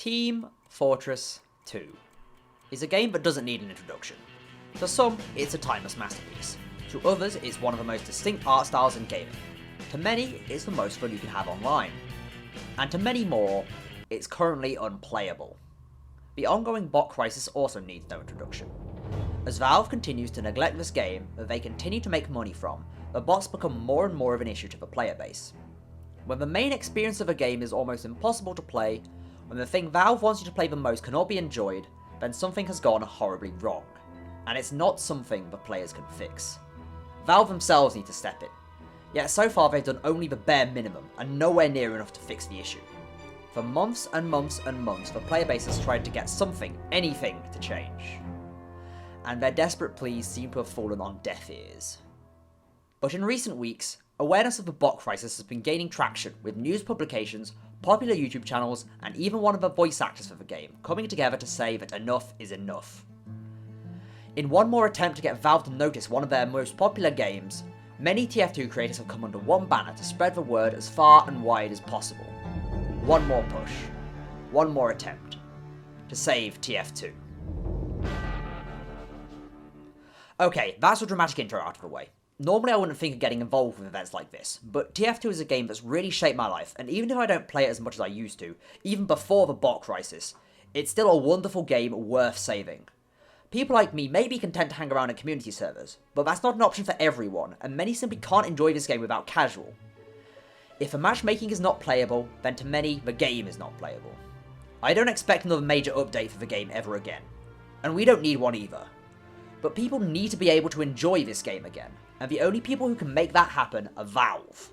Team Fortress 2 is a game that doesn't need an introduction. To some, it's a timeless masterpiece. To others, it's one of the most distinct art styles in gaming. To many, it's the most fun you can have online. And to many more, it's currently unplayable. The ongoing bot crisis also needs no introduction. As Valve continues to neglect this game that they continue to make money from, the bots become more and more of an issue to the player base. When the main experience of a game is almost impossible to play, when the thing Valve wants you to play the most cannot be enjoyed, then something has gone horribly wrong. And it's not something the players can fix. Valve themselves need to step in. Yet so far they've done only the bare minimum, and nowhere near enough to fix the issue. For months and months and months, the player base has tried to get something, anything, to change. And their desperate pleas seem to have fallen on deaf ears. But in recent weeks, awareness of the bot crisis has been gaining traction, with news publications, popular YouTube channels, and even one of the voice actors for the game coming together to say that enough is enough. In one more attempt to get Valve to notice one of their most popular games, many TF2 creators have come under one banner to spread the word as far and wide as possible. One more push. One more attempt. To save TF2. Okay, that's a dramatic intro out of the way. Normally I wouldn't think of getting involved with events like this, but TF2 is a game that's really shaped my life, and even if I don't play it as much as I used to, even before the bot crisis, it's still a wonderful game worth saving. People like me may be content to hang around in community servers, but that's not an option for everyone, and many simply can't enjoy this game without casual. If the matchmaking is not playable, then to many, the game is not playable. I don't expect another major update for the game ever again, and we don't need one either. But people need to be able to enjoy this game again, and the only people who can make that happen are Valve.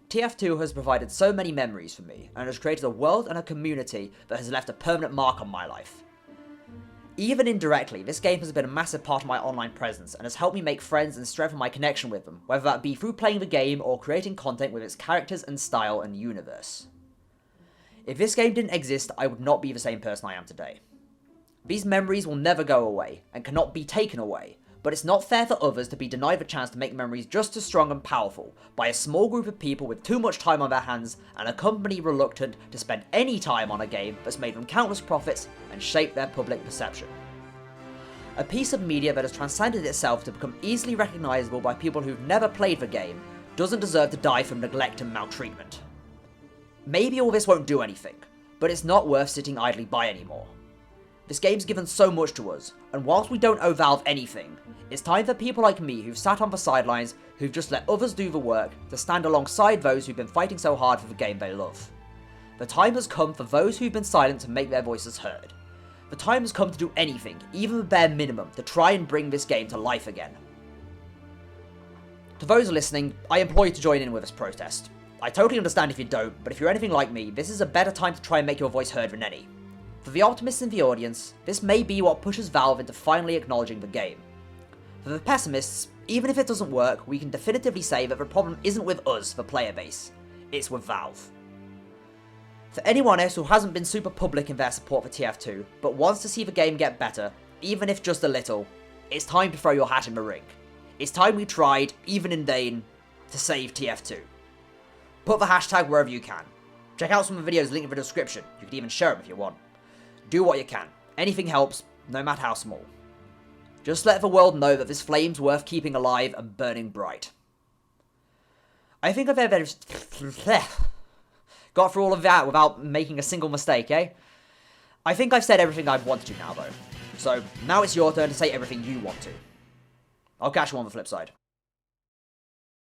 TF2 has provided so many memories for me, and has created a world and a community that has left a permanent mark on my life. Even indirectly, this game has been a massive part of my online presence and has helped me make friends and strengthen my connection with them, whether that be through playing the game or creating content with its characters and style and universe. If this game didn't exist, I would not be the same person I am today. These memories will never go away, and cannot be taken away, but it's not fair for others to be denied the chance to make memories just as strong and powerful by a small group of people with too much time on their hands and a company reluctant to spend any time on a game that's made them countless profits and shaped their public perception. A piece of media that has transcended itself to become easily recognisable by people who've never played the game doesn't deserve to die from neglect and maltreatment. Maybe all this won't do anything, but it's not worth sitting idly by anymore. This game's given so much to us, and whilst we don't owe Valve anything, it's time for people like me who've sat on the sidelines, who've just let others do the work, to stand alongside those who've been fighting so hard for the game they love. The time has come for those who've been silent to make their voices heard. The time has come to do anything, even the bare minimum, to try and bring this game to life again. To those listening, I implore you to join in with this protest. I totally understand if you don't, but if you're anything like me, this is a better time to try and make your voice heard than any. For the optimists in the audience, this may be what pushes Valve into finally acknowledging the game. For the pessimists, even if it doesn't work, we can definitively say that the problem isn't with us, the player base. It's with Valve. For anyone else who hasn't been super public in their support for TF2, but wants to see the game get better, even if just a little, it's time to throw your hat in the ring. It's time we tried, even in vain, to save TF2. Put the hashtag wherever you can. Check out some of the videos linked in the description. You can even share them if you want. Do what you can. Anything helps, no matter how small. Just let the world know that this flame's worth keeping alive and burning bright. I think I've ever got through all of that without making a single mistake, eh? I think I've said everything I want to now, though. So, now it's your turn to say everything you want to. I'll catch you on the flip side.